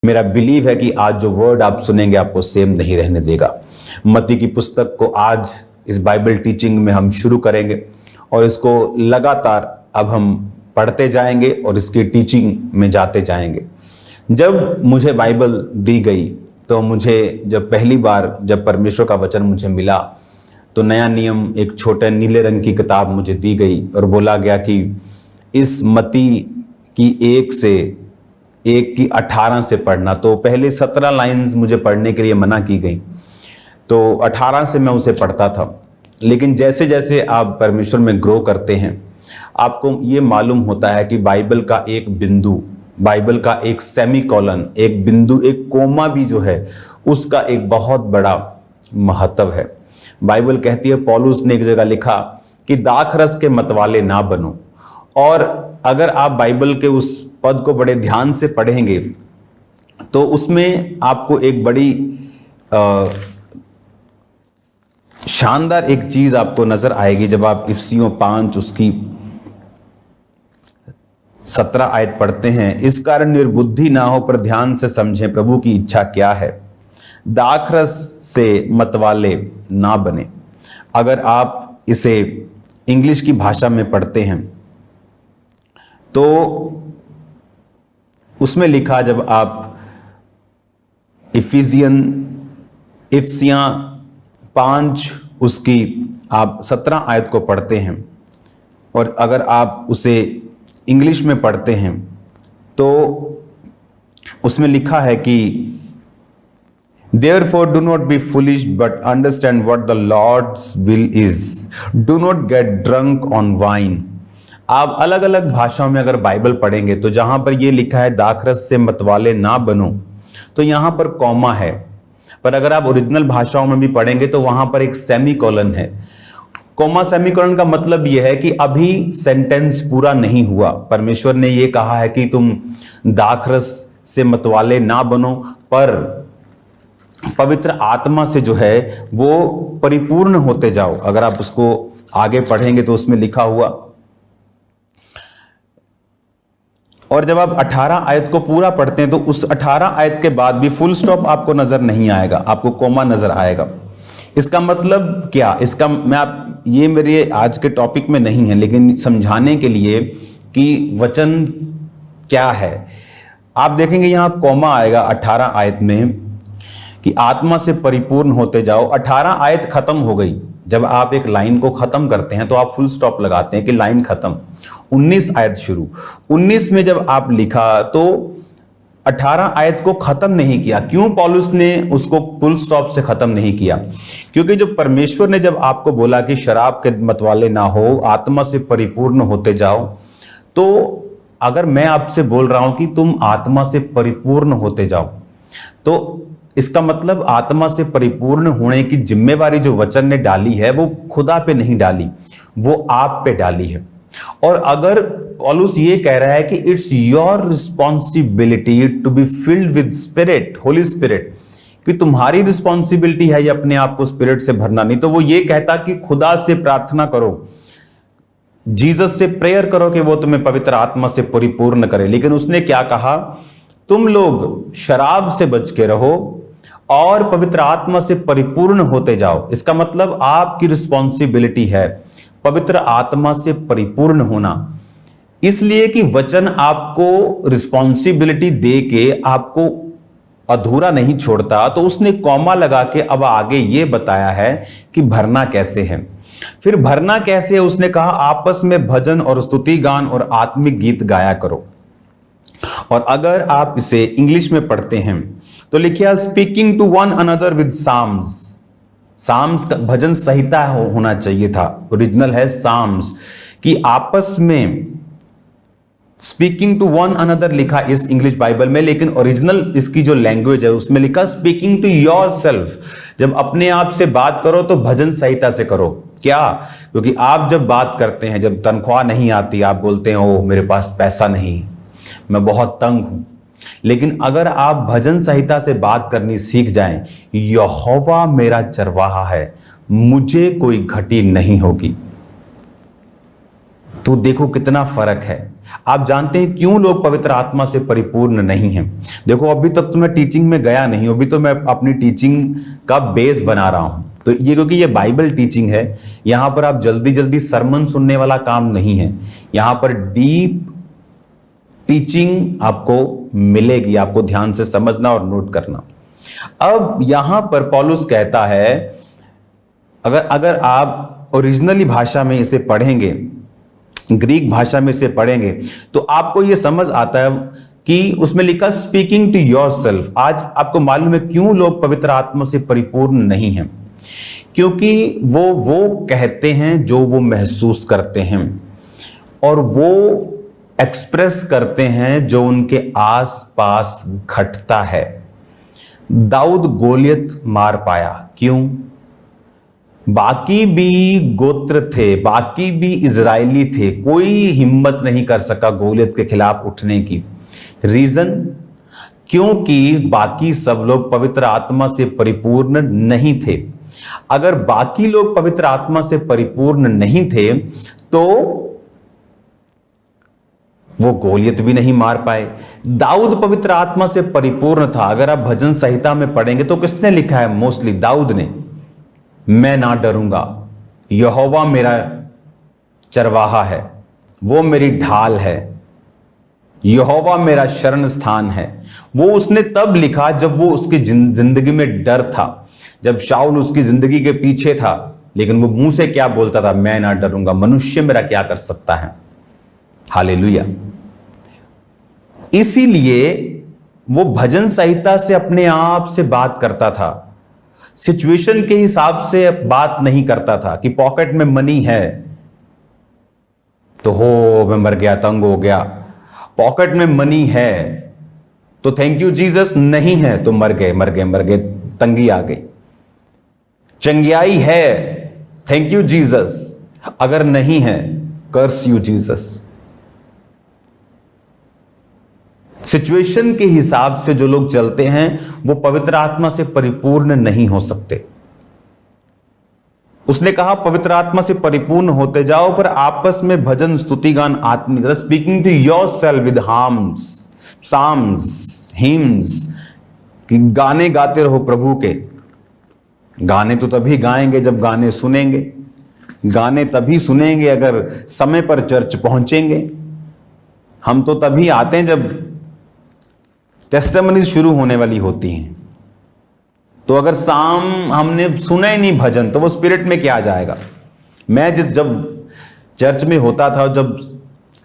मेरा बिलीव है कि आज जो वर्ड आप सुनेंगे आपको सेम नहीं रहने देगा। मत्ती की पुस्तक को आज इस बाइबल टीचिंग में हम शुरू करेंगे और इसको लगातार अब हम पढ़ते जाएंगे और इसकी टीचिंग में जाते जाएंगे। जब मुझे बाइबल दी गई तो मुझे जब पहली बार जब परमेश्वर का वचन मुझे मिला तो नया नियम एक छोटे नीले रंग की किताब मुझे दी गई और बोला गया कि इस मत्ती की 1 की 18 से पढ़ना। तो पहले 17 लाइंस मुझे पढ़ने के लिए मना की गई, तो 18 से मैं उसे पढ़ता था। लेकिन जैसे जैसे आप परमेश्वर में ग्रो करते हैं आपको ये मालूम होता है कि बाइबल का एक बिंदु, बाइबल का एक सेमीकोलन, एक बिंदु, एक कोमा भी जो है उसका एक बहुत बड़ा महत्व है। बाइबल कहती है, पौलुस ने एक जगह लिखा कि दाखरस के मतवाले ना बनो। और अगर आप बाइबल के उस पद को बड़े ध्यान से पढ़ेंगे तो उसमें आपको एक बड़ी शानदार एक चीज आपको नजर आएगी। जब आप इफिसियों 5 उसकी 17 आयत पढ़ते हैं, इस कारण निर्बुद्धि ना हो पर ध्यान से समझें प्रभु की इच्छा क्या है, दाखरस से मतवाले ना बने। अगर आप इसे इंग्लिश की भाषा में पढ़ते हैं तो उसमें लिखा, जब आप इफिसियां 5 उसकी आप 17 आयत को पढ़ते हैं और अगर आप उसे इंग्लिश में पढ़ते हैं तो उसमें लिखा है कि Therefore do not be foolish but understand what the Lord's will is. Do not get drunk on wine. आप अलग अलग भाषाओं में अगर बाइबल पढ़ेंगे तो जहां पर ये लिखा है दाखरस से मतवाले ना बनो, तो यहां पर कॉमा है। पर अगर आप ओरिजिनल भाषाओं में भी पढ़ेंगे तो वहां पर एक सेमीकोलन है। कॉमा सेमीकोलन का मतलब यह है कि अभी सेंटेंस पूरा नहीं हुआ। परमेश्वर ने यह कहा है कि तुम दाखरस से मतवाले ना बनो, पर पवित्र आत्मा से जो है वो परिपूर्ण होते जाओ। अगर आप उसको आगे पढ़ेंगे तो उसमें लिखा हुआ, और जब आप 18 आयत को पूरा पढ़ते हैं तो उस 18 आयत के बाद भी फुल स्टॉप आपको नजर नहीं आएगा, आपको कोमा नजर आएगा। इसका मतलब क्या, इसका ये मेरे आज के टॉपिक में नहीं है, लेकिन समझाने के लिए कि वचन क्या है। आप देखेंगे यहां कोमा आएगा 18 आयत में कि आत्मा से परिपूर्ण होते जाओ। 18 आयत खत्म हो गई। जब आप एक लाइन को खत्म करते हैं तो आप फुल स्टॉप लगाते हैं कि लाइन खत्म। 19 आयत शुरू। 19 में जब आप लिखा तो 18 आयत को खत्म नहीं किया। क्यों पौलुस ने उसको फुल स्टॉप से खत्म नहीं किया? क्योंकि जब परमेश्वर ने जब आपको बोला कि शराब के मतवाले ना हो, आत्मा से परिपूर्ण होते जाओ, तो अगर मैं आपसे बोल रहा हूं कि तुम आत्मा से परिपूर्ण होते जाओ, तो इसका मतलब आत्मा से परिपूर्ण होने की जिम्मेवारी जो वचन ने डाली है वो खुदा पे नहीं डाली, वो आप पे डाली है। और अगर पौलुस ये कह रहा है कि it's your responsibility to be filled with spirit, holy spirit, कि तुम्हारी रिस्पॉन्सिबिलिटी है ये अपने आप को स्पिरिट से भरना, नहीं तो वो ये कहता कि खुदा से प्रार्थना करो, जीसस से प्रेयर करो कि वो तुम्हें पवित्र आत्मा से परिपूर्ण करे। लेकिन उसने क्या कहा, तुम लोग शराब से बच के रहो और पवित्र आत्मा से परिपूर्ण होते जाओ। इसका मतलब आपकी रिस्पॉन्सिबिलिटी है पवित्र आत्मा से परिपूर्ण होना, इसलिए कि वचन आपको रिस्पॉन्सिबिलिटी दे के आपको अधूरा नहीं छोड़ता। तो उसने कॉमा लगा के अब आगे ये बताया है कि भरना कैसे है। फिर भरना कैसे है, उसने कहा आपस में भजन और स्तुति गान और आत्मिक गीत गाया करो। और अगर आप इसे इंग्लिश में पढ़ते हैं तो लिखिए speaking to one another with psalms. Psalms का भजन संहिता होना चाहिए था, ओरिजिनल है साम्स, कि आपस में स्पीकिंग टू वन अनदर लिखा इस इंग्लिश बाइबल में, लेकिन ओरिजिनल इसकी जो लैंग्वेज है उसमें लिखा स्पीकिंग टू योर सेल्फ। जब अपने आप से बात करो तो भजन संहिता से करो। क्या? क्योंकि आप जब बात करते हैं, जब तनख्वाह नहीं आती, आप बोलते हैं ओह मेरे पास पैसा नहीं, मैं बहुत तंग हूं। लेकिन अगर आप भजन संहिता से बात करनी सीख जाएं, यहोवा मेरा चरवाहा है, मुझे कोई घटी नहीं होगी, तो देखो कितना फर्क है। आप जानते हैं क्यों लोग पवित्र आत्मा से परिपूर्ण नहीं हैं? देखो, अभी तक तो मैं टीचिंग में गया नहीं, अभी तो मैं अपनी टीचिंग का बेस बना रहा हूं। तो ये क्योंकि ये बाइबल टीचिंग है, यहां पर आप जल्दी जल्दी सरमन सुनने वाला काम नहीं है। यहां पर डीप टीचिंग आपको मिलेगी, आपको ध्यान से समझना और नोट करना। अब यहां पर पौलुस कहता है, अगर आप ओरिजिनली भाषा में इसे पढ़ेंगे, ग्रीक भाषा में इसे पढ़ेंगे, तो आपको यह समझ आता है कि उसमें लिखा स्पीकिंग टू योरसेल्फ। आज आपको मालूम है क्यों लोग पवित्र आत्मा से परिपूर्ण नहीं हैं? क्योंकि वो कहते हैं जो वो महसूस करते हैं, और वो एक्सप्रेस करते हैं जो उनके आसपास घटता है। दाऊद गोलियत मार पाया, क्यों? बाकी भी गोत्र थे, बाकी भी इजरायली थे, कोई हिम्मत नहीं कर सका गोलियत के खिलाफ उठने की। रीजन? क्योंकि बाकी सब लोग पवित्र आत्मा से परिपूर्ण नहीं थे। अगर बाकी लोग पवित्र आत्मा से परिपूर्ण नहीं थे तो वो गोलियत भी नहीं मार पाए। दाऊद पवित्र आत्मा से परिपूर्ण था। अगर आप भजन संहिता में पढ़ेंगे तो किसने लिखा है? मोस्टली दाऊद ने। मैं ना डरूंगा, यहोवा मेरा चरवाहा है, वो मेरी ढाल है, यहोवा मेरा शरण स्थान है। वो उसने तब लिखा जब वो उसकी जिंदगी में डर था, जब शाऊल उसकी जिंदगी के पीछे था, लेकिन वो मुंह से क्या बोलता था? मैं ना डरूंगा, मनुष्य मेरा क्या कर सकता है। हालेलुया। इसीलिए वो भजन संहिता से अपने आप से बात करता था, सिचुएशन के हिसाब से बात नहीं करता था कि पॉकेट में मनी है तो हो मैं मर गया, तंग हो गया। पॉकेट में मनी है तो थैंक यू जीसस, नहीं है तो मर गए, तंगी आ गई। चंगियाई है, थैंक यू जीसस, अगर नहीं है कर्स यू जीसस। सिचुएशन के हिसाब से जो लोग चलते हैं वो पवित्र आत्मा से परिपूर्ण नहीं हो सकते। उसने कहा पवित्र आत्मा से परिपूर्ण होते जाओ, पर आपस में भजन, स्तुति, गान, आत्मिक, speaking to yourself with harms, psalms, hymns, कि गाने गाते रहो प्रभु के। गाने तो तभी गाएंगे जब गाने सुनेंगे, गाने तभी सुनेंगे अगर समय पर चर्च पहुंचेंगे। हम तो तभी आते हैं जब टेस्टिमनीज शुरू होने वाली होती हैं। तो अगर शाम हमने सुना ही नहीं भजन तो वो स्पिरिट में क्या आ जाएगा? मैं जब चर्च में होता था, जब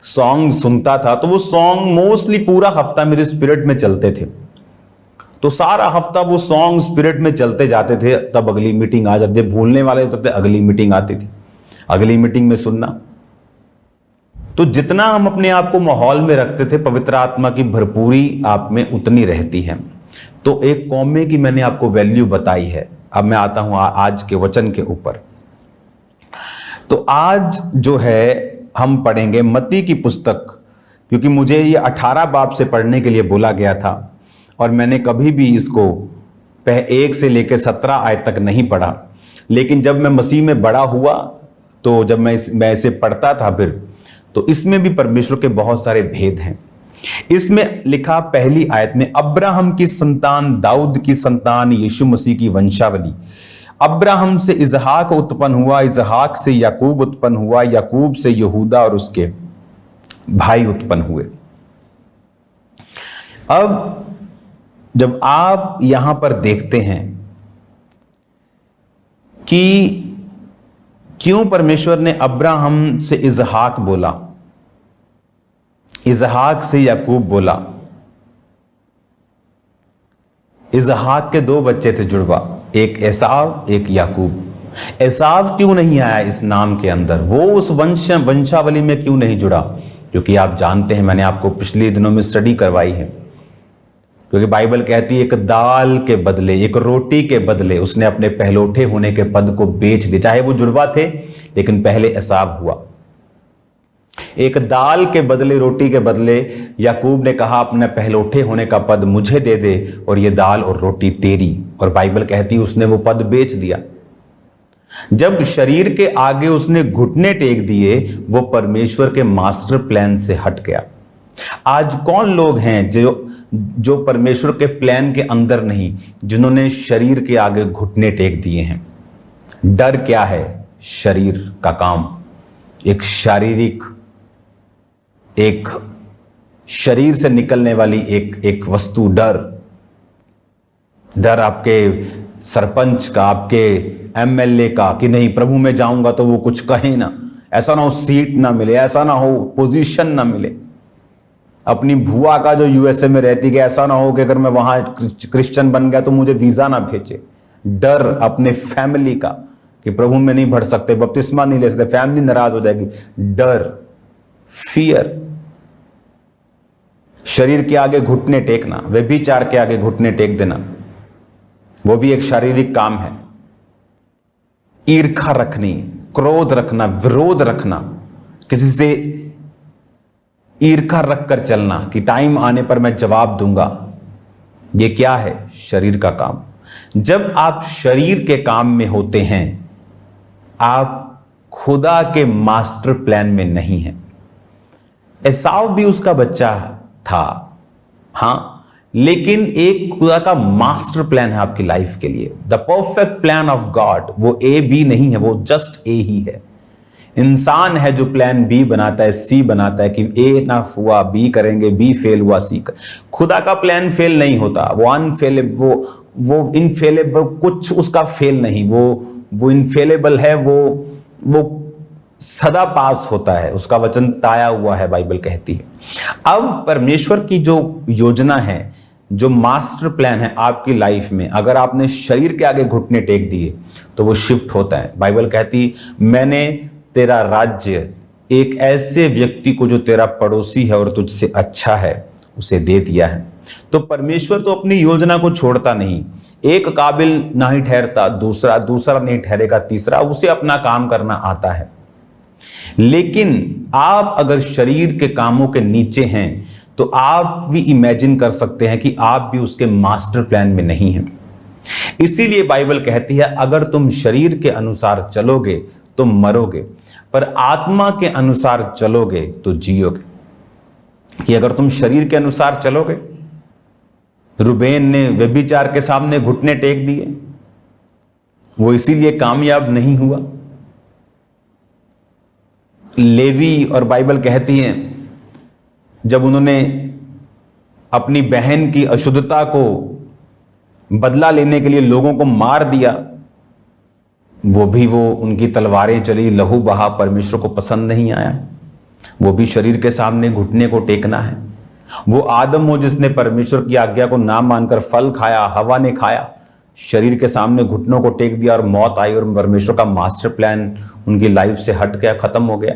सॉन्ग सुनता था, तो वो सॉन्ग मोस्टली पूरा हफ्ता मेरे स्पिरिट में चलते थे। तो सारा हफ्ता वो सॉन्ग स्पिरिट में चलते जाते थे। तब अगली मीटिंग आ जाती, भूलने वाले तब अगली मीटिंग आती थी, अगली मीटिंग में सुनना। तो जितना हम अपने आप को माहौल में रखते थे, पवित्र आत्मा की भरपूरी आप में उतनी रहती है। तो एक कौमे की मैंने आपको वैल्यू बताई है। अब मैं आता हूं आज के वचन के ऊपर। तो आज जो है हम पढ़ेंगे मत्ती की पुस्तक, क्योंकि मुझे ये 18 बाब से पढ़ने के लिए बोला गया था और मैंने कभी भी इसको 1 से लेकर 17 आयत तक नहीं पढ़ा। लेकिन जब मैं मसीह में बड़ा हुआ, तो जब मैं इसे पढ़ता था फिर, तो इसमें भी परमेश्वर के बहुत सारे भेद हैं। इसमें लिखा पहली आयत में, अब्राहम की संतान, दाऊद की संतान, यीशु मसीह की वंशावली। अब्राहम से इजहाक उत्पन्न हुआ, इजहाक से याकूब उत्पन्न हुआ, याकूब से यहूदा और उसके भाई उत्पन्न हुए। अब जब आप यहां पर देखते हैं कि क्यों परमेश्वर ने अब्राहम से इजहाक बोला, इजहाक से याकूब बोला। इजहाक के 2 बच्चे थे जुड़वा, एक एसाव, एक याकूब। एसाव क्यों नहीं आया इस नाम के अंदर? वो उस वंशावली में क्यों नहीं जुड़ा? क्योंकि आप जानते हैं, मैंने आपको पिछले दिनों में स्टडी करवाई है, क्योंकि बाइबल कहती है एक दाल के बदले, एक रोटी के बदले उसने अपने पहलौठे होने के पद को बेच दिया। चाहे वो जुड़वा थे, लेकिन पहले एसाव हुआ। एक दाल के बदले, रोटी के बदले याकूब ने कहा अपने पहलौठे होने का पद मुझे दे दे और ये दाल और रोटी तेरी। और बाइबल कहती है उसने वो पद बेच दिया। जब शरीर के आगे उसने घुटने टेक दिए, वो परमेश्वर के मास्टर प्लान से हट गया। आज कौन लोग हैं जो परमेश्वर के प्लान के अंदर नहीं, जिन्होंने शरीर के आगे घुटने टेक दिए हैं? डर क्या है? शरीर का काम, एक शारीरिक, एक शरीर से निकलने वाली एक वस्तु, डर आपके सरपंच का, आपके एमएलए का, कि नहीं प्रभु में जाऊंगा तो वो कुछ कहे ना, ऐसा ना हो सीट ना मिले, ऐसा ना हो पोजीशन ना मिले। अपनी भुआ का जो यूएसए में रहती है, ऐसा ना हो कि अगर मैं वहां क्रिश्चियन बन गया तो मुझे वीजा ना भेजे। डर अपने फैमिली का कि प्रभु में नहीं बढ़ सकते, बपतिस्मा नहीं ले सकते, फैमिली नाराज हो जाएगी। डर, फियर। शरीर के आगे घुटने टेकना, व्यभिचार के आगे घुटने टेक देना, वो भी एक शारीरिक काम है। ईर्खा रखनी, क्रोध रखना, विरोध रखना, किसी से ईर्खा रखकर चलना कि टाइम आने पर मैं जवाब दूंगा, ये क्या है? शरीर का काम। जब आप शरीर के काम में होते हैं, आप खुदा के मास्टर प्लान में नहीं हैं। एसाव भी उसका बच्चा था, हां, लेकिन एक खुदा का मास्टर प्लान है आपकी लाइफ के लिए, the perfect plan of God. वो ए बी नहीं है, वो जस्ट ए ही है। इंसान है जो प्लान बी बनाता है, सी बनाता है कि ए ना हुआ बी करेंगे, बी फेल हुआ सी कर। खुदा का प्लान फेल नहीं होता, वो अनफेलेबल, वो इनफेलेबल, कुछ उसका फेल नहीं, वो इनफेलेबल है, वो सदा पास होता है, उसका वचन ताया हुआ है, बाइबल कहती है। अब परमेश्वर की जो योजना है, जो मास्टर प्लान है आपकी लाइफ में, अगर आपने शरीर के आगे घुटने टेक दिए तो वो शिफ्ट होता है। बाइबल कहती, मैंने तेरा राज्य एक ऐसे व्यक्ति को जो तेरा पड़ोसी है और तुझसे अच्छा है, उसे दे दिया है। तो परमेश्वर तो अपनी योजना को छोड़ता नहीं। एक काबिल नहीं ठहरता, दूसरा नहीं ठहरेगा, तीसरा, उसे अपना काम करना आता है। लेकिन आप अगर शरीर के कामों के नीचे हैं तो आप भी इमेजिन कर सकते हैं कि आप भी उसके मास्टर प्लान में नहीं हैं। इसीलिए बाइबल कहती है, अगर तुम शरीर के अनुसार चलोगे तो मरोगे, पर आत्मा के अनुसार चलोगे तो जियोगे। कि अगर तुम शरीर के अनुसार चलोगे, रुबेन ने व्यभिचार के सामने घुटने टेक दिए, वो इसीलिए कामयाब नहीं हुआ। लेवी और बाइबल कहती है, जब उन्होंने अपनी बहन की अशुद्धता को बदला लेने के लिए लोगों को मार दिया, वो उनकी तलवारें चली, लहू बहा, परमेश्वर को पसंद नहीं आया। वो भी शरीर के सामने घुटने को टेकना है। वो आदम हो जिसने परमेश्वर की आज्ञा को ना मानकर फल खाया, हवा ने खाया, शरीर के सामने घुटनों को टेक दिया और मौत आई और परमेश्वर का मास्टर प्लान उनकी लाइफ से हट गया, खत्म हो गया।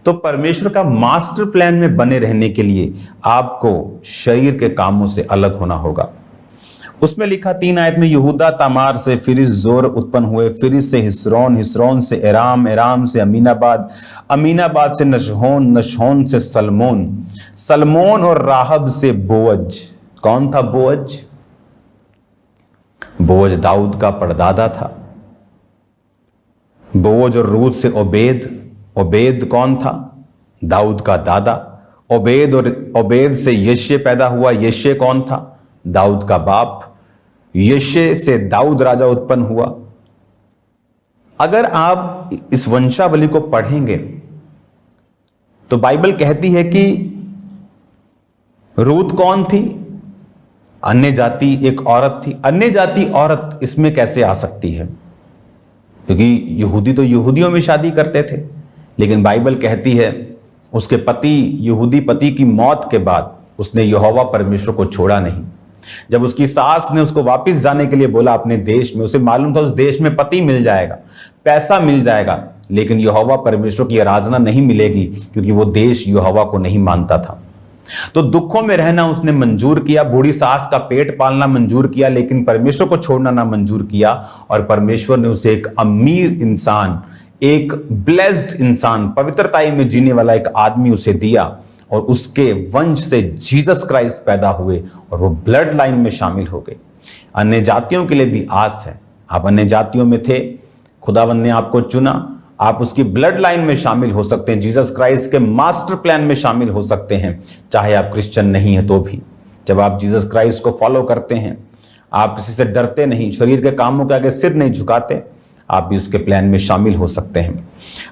तो परमेश्वर का मास्टर प्लान में बने रहने के लिए आपको शरीर के कामों से अलग होना होगा। उसमें लिखा 3 आयत में, यहूदा तामार से फिरिस जोर उत्पन्न हुए, फिरिस से हिस्रोन, हिस्रोन से एराम, एराम से अमीनाबाद, अमीनाबाद से नशहोन, नशहोन से सलमोन, सलमोन और राहब से बोअज। कौन था बोअज? बोअज दाऊद का परदादा था। बोअज और रूत से ओबेद, ओबेद कौन था? दाऊद का दादा। ओबेद और ओबेद से यश्य पैदा हुआ, यश्य कौन था? दाऊद का बाप। यश्य से दाऊद राजा उत्पन्न हुआ। अगर आप इस वंशावली को पढ़ेंगे तो बाइबल कहती है कि रूत कौन थी? अन्य जाति एक औरत थी। अन्य जाति औरत इसमें कैसे आ सकती है? क्योंकि यहूदी तो यहूदियों में शादी करते थे, लेकिन बाइबल कहती है उसके पति, यहूदी पति की मौत के बाद उसने यहोवा परमेश्वर को छोड़ा नहीं। जब उसकी सास ने उसको वापस जाने के लिए बोला अपने देश में, उसे मालूम था उस देश में पति मिल जाएगा, पैसा मिल जाएगा, लेकिन यहोवा परमेश्वर की आराधना नहीं मिलेगी क्योंकि वो देश यहोवा को नहीं मानता था। तो दुखों में रहना उसने मंजूर किया, बूढ़ी सास का पेट पालना मंजूर किया, लेकिन परमेश्वर को छोड़ना ना मंजूर किया। और परमेश्वर ने उसे एक अमीर इंसान, एक ब्लेस्ड इंसान, पवित्रताई में जीने वाला एक आदमी उसे दिया और उसके वंश से जीसस क्राइस्ट पैदा हुए और वो ब्लड लाइन में शामिल हो गए। अन्य जातियों के लिए भी आस है। आप अन्य जातियों में थे, खुदावंद ने आपको चुना, आप उसकी ब्लड लाइन में शामिल हो सकते हैं, जीसस क्राइस्ट के मास्टर प्लान में शामिल हो सकते हैं, चाहे आप क्रिश्चियन नहीं है तो भी। जब आप जीसस क्राइस्ट को फॉलो करते हैं, आप किसी से डरते नहीं, शरीर के कामों के आगे सिर नहीं झुकाते, आप भी उसके प्लान में शामिल हो सकते हैं।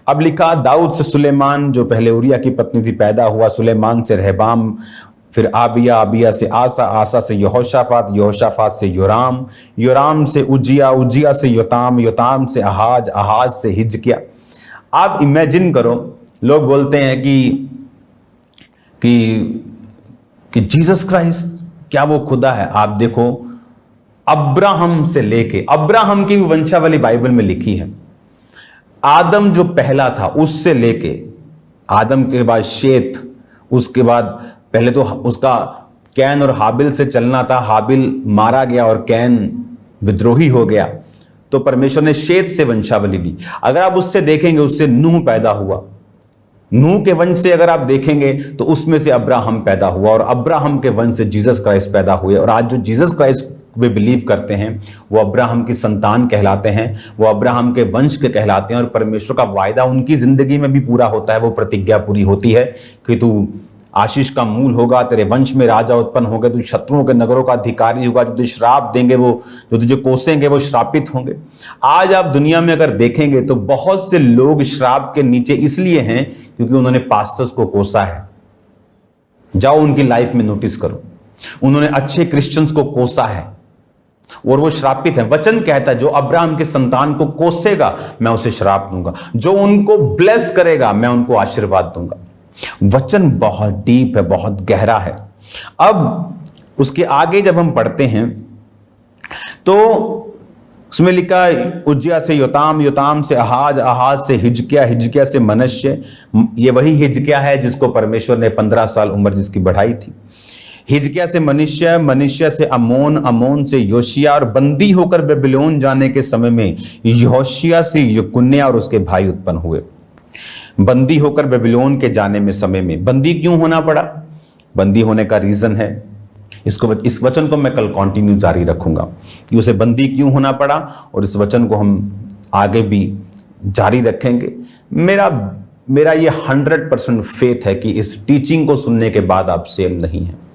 अब लिखा, दाऊद से सुलेमान जो पहले उरिया की पत्नी थी पैदा हुआ, सुलेमान से रहबाम, फिर आबिया, आबिया से आसा, आसा से यहोशाफात, यहोशाफात से योराम, योराम से उज्जिया, उज्जिया से योताम, योताम से आहाज, आहाज से हिजकिया। आप इमेजिन करो, लोग बोलते हैं कि जीसस क्राइस्ट क्या वो खुदा है? आप देखो, अब्राहम से लेके, अब्राहम की भी वंशावली बाइबल में लिखी है। आदम जो पहला था उससे लेके, आदम के बाद शेत, उसके बाद पहले तो उसका कैन और हाबिल से चलना था, हाबिल मारा गया और कैन विद्रोही हो गया, तो परमेश्वर ने शेत से वंशावली ली। अगर आप उससे देखेंगे, उससे नूह पैदा हुआ, नूह के वंश से अगर आप देखेंगे तो उसमें से अब्राहम पैदा हुआ, और अब्राहम के वंश से जीसस क्राइस्ट पैदा हुए। और आज जो जीसस क्राइस्ट वे बिलीव करते हैं वो अब्राहम की संतान कहलाते हैं, वो अब्राहम के वंश के कहलाते हैं, और परमेश्वर का वायदा उनकी जिंदगी में भी पूरा होता है। वो प्रतिज्ञा पूरी होती है कि तू आशीष का मूल होगा, तेरे वंश में राजा उत्पन्न होंगे, तू शत्रुओं के नगरों का अधिकारी होगा, जो तुझे श्राप देंगे वो, जो तुझे कोसेंगे वो श्रापित होंगे। आज आप दुनिया में अगर देखेंगे तो बहुत से लोग श्राप के नीचे इसलिए हैं क्योंकि उन्होंने पास्टर्स को कोसा है। जाओ उनकी लाइफ में नोटिस करो, उन्होंने अच्छे क्रिश्चियंस को कोसा है और वो श्रापित है। वचन कहता है जो अब्राहम के संतान को कोसेगा मैं उसे श्राप दूंगा, जो उनको ब्लेस करेगा मैं उनको आशीर्वाद दूंगा। वचन बहुत डीप है, बहुत गहरा है। अब उसके आगे जब हम पढ़ते हैं तो उसमें लिखा, उज्जिया से योताम, योताम से आहाज, आहाज से हिजकिया, हिजकिया से मनश्य। ये वही हिजकिया है जिसको परमेश्वर ने 15 साल उम्र जिसकी बढ़ाई थी। हिजकिया से मनुष्य, मनुष्य से अमोन, अमोन से योशिया, और बंदी होकर बेबीलोन जाने के समय में यहोशिया से यकुन्या और उसके भाई उत्पन्न हुए। बंदी होकर बेबीलोन के जाने में समय में, बंदी क्यों होना पड़ा? बंदी होने का रीजन है, इस वचन को मैं कल कंटिन्यू जारी रखूंगा कि उसे बंदी क्यों होना पड़ा, और इस वचन को हम आगे भी जारी रखेंगे। मेरा ये 100% फेथ है कि इस टीचिंग को सुनने के बाद आप सेम नहीं है।